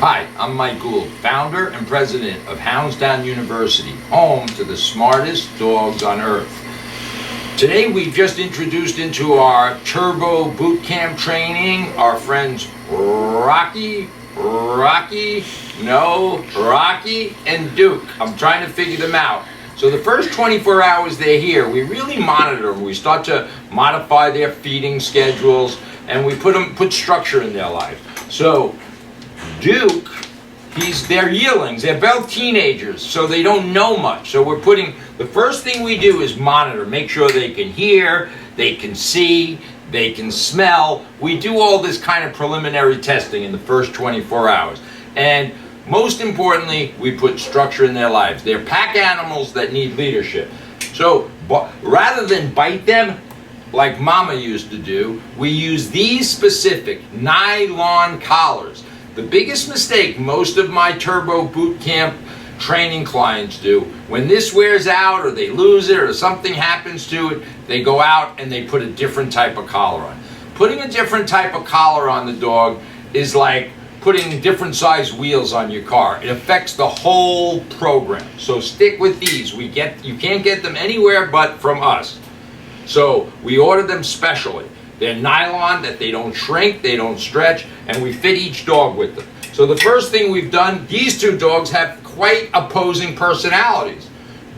Hi, I'm Mike Gould, founder and president of Hounds Town University, home to the smartest dogs on earth. Today we've just introduced into our Turbo Boot Camp training our friends Rocky, and Duke. I'm trying to figure them out. So the first 24 hours they're here, we really monitor them. We start to modify their feeding schedules, and we put structure in their life. So Duke, they're yearlings. They're both teenagers, so they don't know much. So the first thing we do is monitor, make sure they can hear, they can see, they can smell. We do all this kind of preliminary testing in the first 24 hours. And most importantly, we put structure in their lives. They're pack animals that need leadership. So rather than bite them, like Mama used to do, we use these specific nylon collars. The biggest mistake most of my Turbo Boot Camp training clients do, when this wears out or they lose it or something happens to it, they go out and they put a different type of collar on. Putting a different type of collar on the dog is like putting different size wheels on your car. It affects the whole program. So stick with these. You can't get them anywhere but from us. So we order them specially. They're nylon, that they don't shrink, they don't stretch, and we fit each dog with them. So the first thing we've done, these two dogs have quite opposing personalities.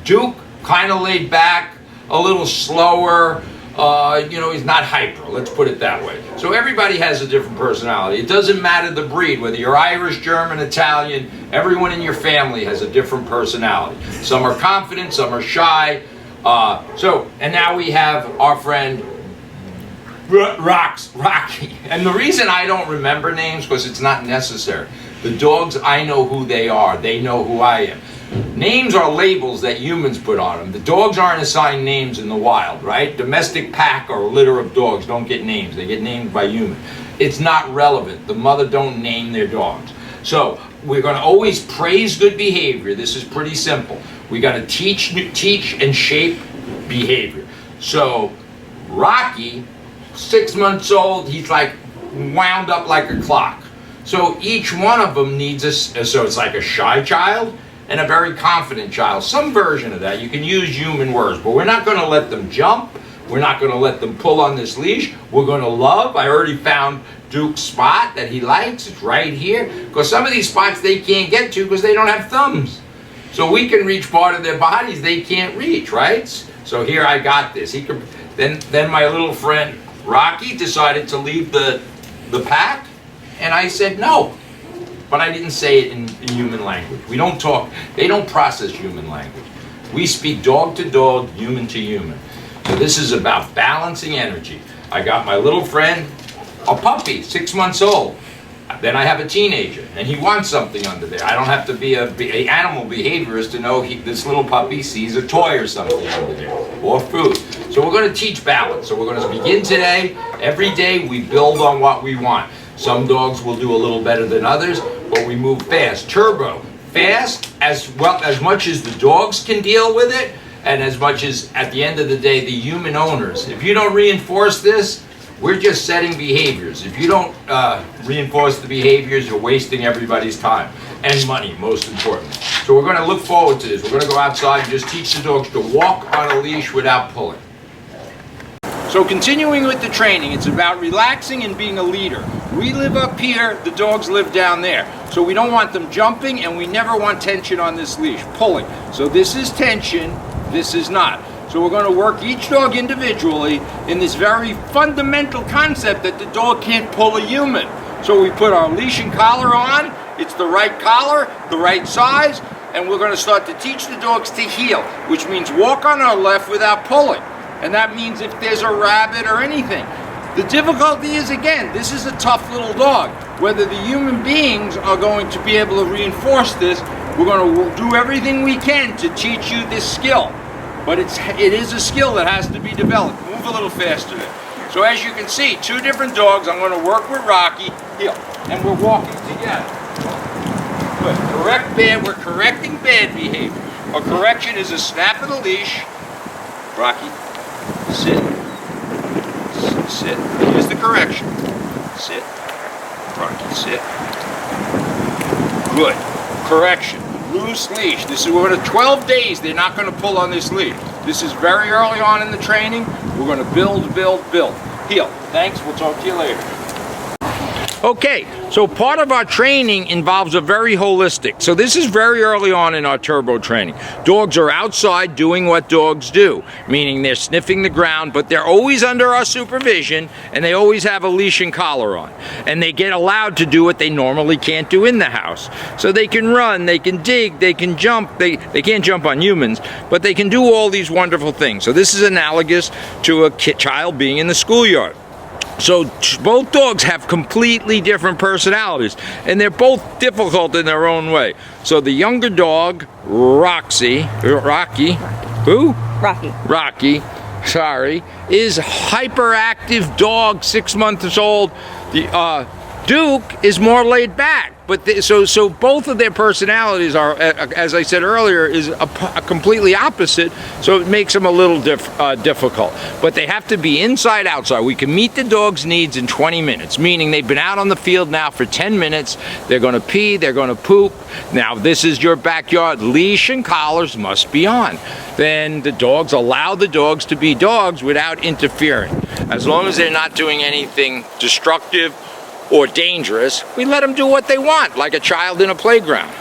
Duke, kind of laid back, a little slower, he's not hyper, let's put it that way. So everybody has a different personality. It doesn't matter the breed, whether you're Irish, German, Italian, everyone in your family has a different personality. Some are confident, some are shy. And now we have our friend Rocky. And the reason I don't remember names, because it's not necessary. The dogs, I know who they are. They know who I am. Names are labels that humans put on them. The dogs aren't assigned names in the wild, right? Domestic pack or litter of dogs don't get names. They get named by humans. It's not relevant. The mother don't name their dogs. So we're going to always praise good behavior. This is pretty simple. We got to teach and shape behavior. So Rocky, 6 months old, he's like wound up like a clock. So each one of them needs so it's like a shy child and a very confident child. Some version of that. You can use human words, but we're not going to let them jump. We're not going to let them pull on this leash. We're going to love. I already found Duke's spot that he likes. It's right here. Because some of these spots they can't get to because they don't have thumbs. So we can reach part of their bodies they can't reach, right? So here I got this. Then my little friend Rocky decided to leave the pack, and I said no. But I didn't say it in human language. We don't talk, they don't process human language. We speak dog to dog, human to human. So this is about balancing energy. I got my little friend, a puppy, 6 months old. Then I have a teenager, and he wants something under there. I don't have to be an animal behaviorist to know this little puppy sees a toy or something under there, or food. So we're going to teach balance. So we're going to begin today. Every day we build on what we want. Some dogs will do a little better than others, but we move fast. Turbo, fast as much as the dogs can deal with it, and as much as, at the end of the day, the human owners. If you don't reinforce this, we're just setting behaviors. If you don't reinforce the behaviors, you're wasting everybody's time and money, most importantly. So we're going to look forward to this. We're going to go outside and just teach the dogs to walk on a leash without pulling. So continuing with the training, it's about relaxing and being a leader. We live up here, the dogs live down there. So we don't want them jumping, and we never want tension on this leash, pulling. So this is tension, this is not. So we're going to work each dog individually in this very fundamental concept that the dog can't pull a human. So we put our leash and collar on, it's the right collar, the right size, and we're going to start to teach the dogs to heel, which means walk on our left without pulling. And that means if there's a rabbit or anything. The difficulty is, again, this is a tough little dog. Whether the human beings are going to be able to reinforce this, we're going to do everything we can to teach you this skill. But it is a skill that has to be developed. Move a little faster there. So as you can see, two different dogs. I'm going to work with Rocky, heel, and we're walking together. Good. We're correcting bad behavior. A correction is a snap of the leash. Rocky, sit. Sit. Here's the correction. Sit. Rocky, sit. Good. Correction. Loose leash. This is one of 12 days they're not going to pull on this leash. This is very early on in the training. We're going to build. Heel. Thanks. We'll talk to you later. Okay, so part of our training involves a very holistic. So this is very early on in our turbo training. Dogs are outside doing what dogs do, meaning they're sniffing the ground, but they're always under our supervision, and they always have a leash and collar on. And they get allowed to do what they normally can't do in the house. So they can run, they can dig, they can jump. They can't jump on humans, but they can do all these wonderful things. So this is analogous to a child being in the schoolyard. So both dogs have completely different personalities, and they're both difficult in their own way. So the younger dog, Rocky, is hyperactive dog, 6 months old. The Duke is more laid back. But so both of their personalities are, as I said earlier, is a completely opposite. So it makes them a little difficult. But they have to be inside, outside. We can meet the dog's needs in 20 minutes, meaning they've been out on the field now for 10 minutes. They're going to pee. They're going to poop. Now this is your backyard. Leash and collars must be on. Then the dogs, allow the dogs to be dogs without interfering. As long as they're not doing anything destructive or dangerous, we let them do what they want, like a child in a playground.